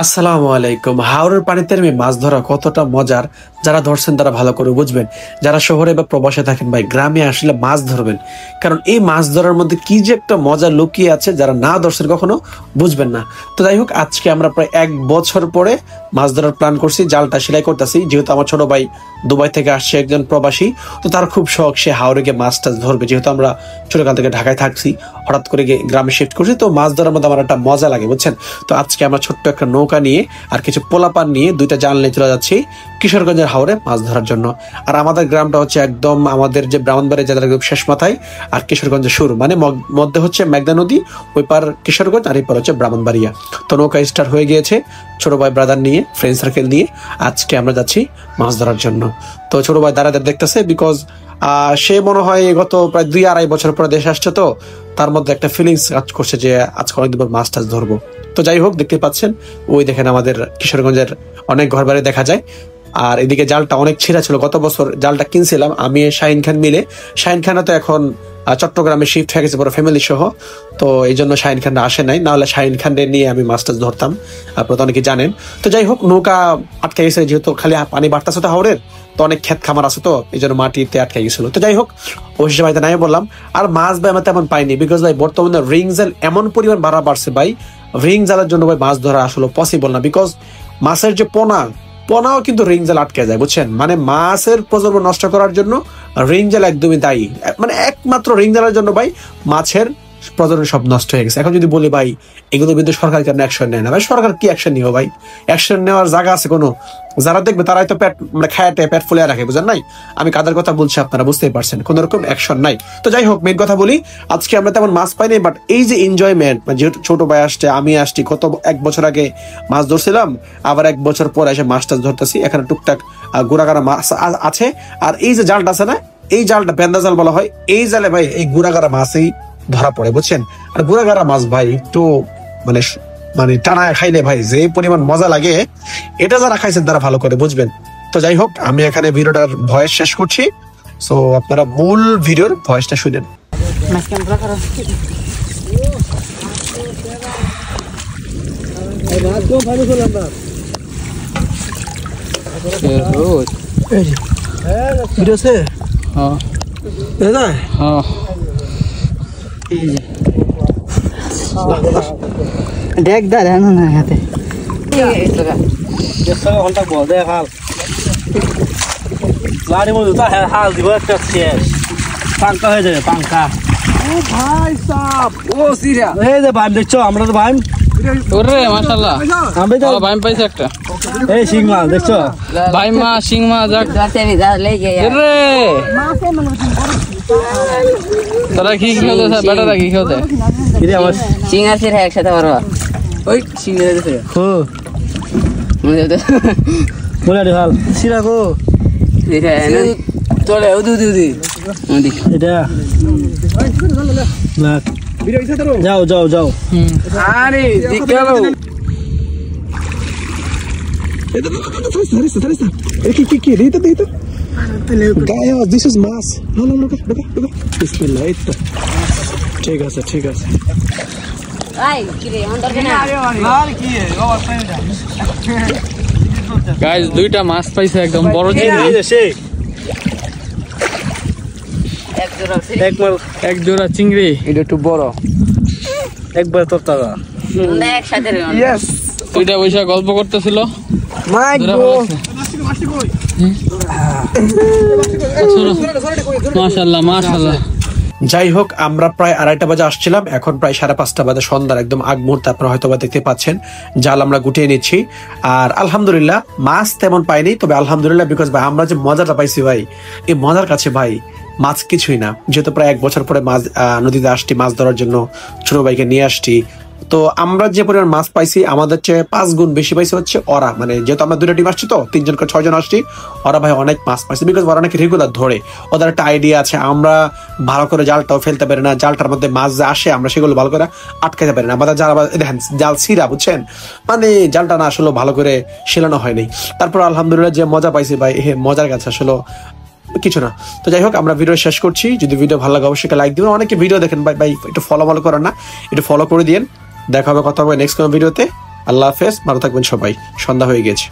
আসসালামু আলাইকুম। হাওরের পানিতে নেমে মাছ ধরা কতটা মজার, যারা ধরছেন তারা ভালো করে বুঝবেন। যারা শহরে বা প্রবাসে থাকেন ভাই, গ্রামে আসলে মাছ ধরবেন, কারণ এই মাছ ধরার মধ্যে কি যে একটা মজা লুকিয়ে আছে, যারা না ধরছেন কখনো বুঝবেন না। তো যাই হোক, আজকে আমরা প্রায় 1 বছর পরে মাছ ধরার প্ল্যান করছি, জালটা সেলাই করতেছি। যেহেতু আমার ছোট ভাই দুবাই থেকে আসছে, একজন প্রবাসী, তো তার খুব শখ সে হাওরে গিয়ে মাছ টাছ ধরবে। যেহেতু আমরা ছোটকাল থেকে ঢাকায় থাকছি, হঠাৎ করে গিয়ে গ্রামে শিফট করছি, তো মাছ ধরার মধ্যে আমার একটা মজা লাগে বুঝছেন। তো আজকে আমরা ছোট্ট একটা নৌকা নিয়ে আর কিছু পোলাপান নিয়ে 2টা জাল নিয়ে চলে যাচ্ছি কিশোরগঞ্জের হাওরে মাছ ধরার জন্য। আর আমাদের গ্রামটা হচ্ছে একদম আমাদের যে ব্রাহ্মণবাড়িয়া জেলার একদম শেষ মাথায়, আর কিশোরগঞ্জের শুরু, মানে মধ্যে হচ্ছে মেঘনা নদী, ওই পার কিশোরগঞ্জ আর এই পার হচ্ছে ব্রাহ্মণবাড়িয়া। তো নৌকা স্টার্ট হয়ে গিয়েছে, ছোট ভাই ব্রাদার নিয়ে, ফ্রেন্ড সার্কেল নিয়ে আজকে আমরা যাচ্ছি মাছ ধরার জন্য। তো ছোট ভাই দাঁড়াতে দেখতেছে, বিকজ সে মনে হয় গত প্রায় 2-2.5 বছর পরে দেশে আসছে, তো তার মধ্যে একটা ফিলিংস কাজ করছে যে আজকে অনেকদিন পর মাছ টাছ ধরবো। তো যাই হোক, দেখতে পাচ্ছেন ওই দেখেন আমাদের কিশোরগঞ্জের অনেক ঘর বাড়ি দেখা যায়। আর এদিকে জালটা অনেক ছিঁড়া ছিল, গত বছর জালটা কিনছিলাম আমি শাহিন খান মিলে। শাহিন খানও তো এখন চট্টগ্রামে শিফট হয়ে গেছে পুরো ফ্যামিলি সহ, তো এই জন্য শাহিন খানরা আসে নাই, না হলে শাহিন খানদের নিয়ে আমি মাছ টাছ ধরতাম, আপনারা তো অনেকে জানেন। তো যাই হোক, নৌকা আটকে গেছে, যেহেতু খালি পানি বাড়তেছে তো হাওরের, তো অনেক ক্ষেত খামার আছে, তো এই জন্য মাটিতে আটকে গেছিল। তো যাই হোক, অবশেষে ভাইতে নাই বললাম। আর মাছ ভাই আমরা তেমন পাইনি, বিকজ ভাই বর্তমানে রিং জাল এমন পরিমাণ ভাড়া বাড়ছে ভাই, রিং জালের জন্য ভাই মাছ ধরা আসলে পসিবল না। বিকজ মাছের যে পোনাও কিন্তু রিং জাল আটকে যায় বুঝছেন। মানে মাছের প্রজন্ম নষ্ট করার জন্য রিং জাল একদমই দায়ী, মানে একমাত্র রিং জালের জন্য ভাই মাছের প্রজনন সব নষ্ট হয়ে গেছে। এখন যদি বলি ভাই এগুলোর বিরুদ্ধে সরকার কেন অ্যাকশন নেয় না, ভাই সরকার কি অ্যাকশন নিও ভাই? অ্যাকশন নেওয়ার জায়গা আছে কোনো? যারা দেখবে তারাই তো পেট মানে খায়াতে পেট ফুলে রাখে, বুঝেন নাই? আমি কাদের কথা বলছি আপনারা বুঝতেই পারছেন, কোন রকম অ্যাকশন নাই। তো যাই হোক, মেন কথা বলি, আজকে আমরা তেমন মাছ পাইনি, বাট এই যে এনজয়মেন্ট, যেহেতু ছোট ভাই আসছে, আমি আসছি, কত 1 বছর আগে মাছ ধরছিলাম, আবার 1 বছর পর এসে মাছ টাছ ধরতেছি। এখানে টুকটাক গোড়াগাড়া মাছ আছে। আর এই যে জালটা আছে না, এই জালটা বেন্দা জাল বলা হয়, এই জালে ভাই এই গোড়াগাড়া মাছই ধরা পড়ে বুঝছেন। আর গোড়াগাড়া মাছ ভাই একটু মানে মানে টানায় খাইলে ভাই যে পরিমাণ মজা লাগে, এটা যারা খাইছেন তারা ভালো করে বুঝবেন। তো যাই হোক, আমি এখানে ভিডিওটার ভয়েস শেষ করছি, সো আপনারা মূল ভিডিওর ভয়েসটা শুনেন। দেখ দা জানো না হাতে লাড়ি মধ্যে তো হাল দিব একটা শেষ পাঙ্কা হয়ে যাবে পাঙ্কা। ও ভাই সাপ, ও সিরিয়া, এই যে ভাই দেখছো, আমরা তো ভাই ওরে মাশাআল্লাহ, আমি তো ভাই পাইছে একটা, এই শিং মাছ দেখছো ভাই মা শিং মা যাক রে। তোরা কি খেলতে স্যার, বেটারা কি খেলতে? কিরে আমার সিং আর সির একসাথে মারবা, ওই সিং মেরে দিছে ও বলে রে হাল সিরা গো, এটা তোলে উদু উদু উদু এটা না যাও যাও যাও। আরে দিকালো This is mass. No, look. Bismillah. ঠিক আছে, ঠিক আছে। আই কি রে অন্তর কেন আর কি অবস্থা এটা গাইস, 2টা মাছ পাইছে, একদম বড় চিংড়ি, এই যে সেই এক জোড়া চিংড়ি, এটা একটু বড়, একবার তোর তারা একসাথে ইয়েস। 2টা বৈশা গল্প করতেছিল, মাই মাশাআল্লাহ মাশাআল্লাহ। যাই হোক, আমরা প্রায় 2:30 বাজে আসছিলাম, এখন প্রায় 5:30 বাজে, সন্ধ্যার একদম আগ মুহূর্তে। আপনারা হয়তো বা দেখতে পাচ্ছেন জাল আমরা গুটিয়ে নিচ্ছি। আর আলহামদুলিল্লাহ মাছ তেমন পাইনি, তবে আলহামদুলিল্লাহ, বিকজ ভাই আমরা যে মজাটা পাইছি ভাই, এই মজার কাছে ভাই মাছ কিছুই না। যেহেতু প্রায় 1 বছর পরে মাছ নদীতে আসছি মাছ ধরার জন্য, ছোট ভাইকে নিয়ে আসছি, তো আমরা যে পরিমাণ মাছ পাইছি আমাদের চেয়ে 5 গুণ বেশি পাইছে হচ্ছে ওরা। মানে যেহেতু আমরা 2টা টিম আসছি, তো 3 জন করে 6 জন আসছি, ওরা ভাই অনেক মাছ পাইছে, বিকজ ওরা অনেক রেগুলার ধরে, ওদের একটা আইডিয়া আছে। আমরা ভালো করে জালটাও ফেলতে পারি না, জালটার মধ্যে মাছ যে আসে আমরা সেগুলো ভালো করে আটকাতে পারি না। আমাদের যারা দেখেন জাল ছিঁড়া বুঝছেন, মানে জালটা না আসলে ভালো করে সেলানো হয়নি। তারপর আলহামদুলিল্লাহ যে মজা পাইছি ভাই, মজার কাছে আসলে কিছু না। তো যাই হোক, আমরা ভিডিও শেষ করছি। যদি ভিডিও ভালো লাগে অবশ্যই লাইক দিবেন। অনেকে ভিডিও দেখেন ভাই, একটু ফলো করেন না, একটু ফলো করে দিন। দেখা হবে, কথা হবে নেক্সট কোনো ভিডিওতে। আল্লাহ হাফেজ, ভালো থাকবেন সবাই, সন্ধ্যা হয়ে গেছে।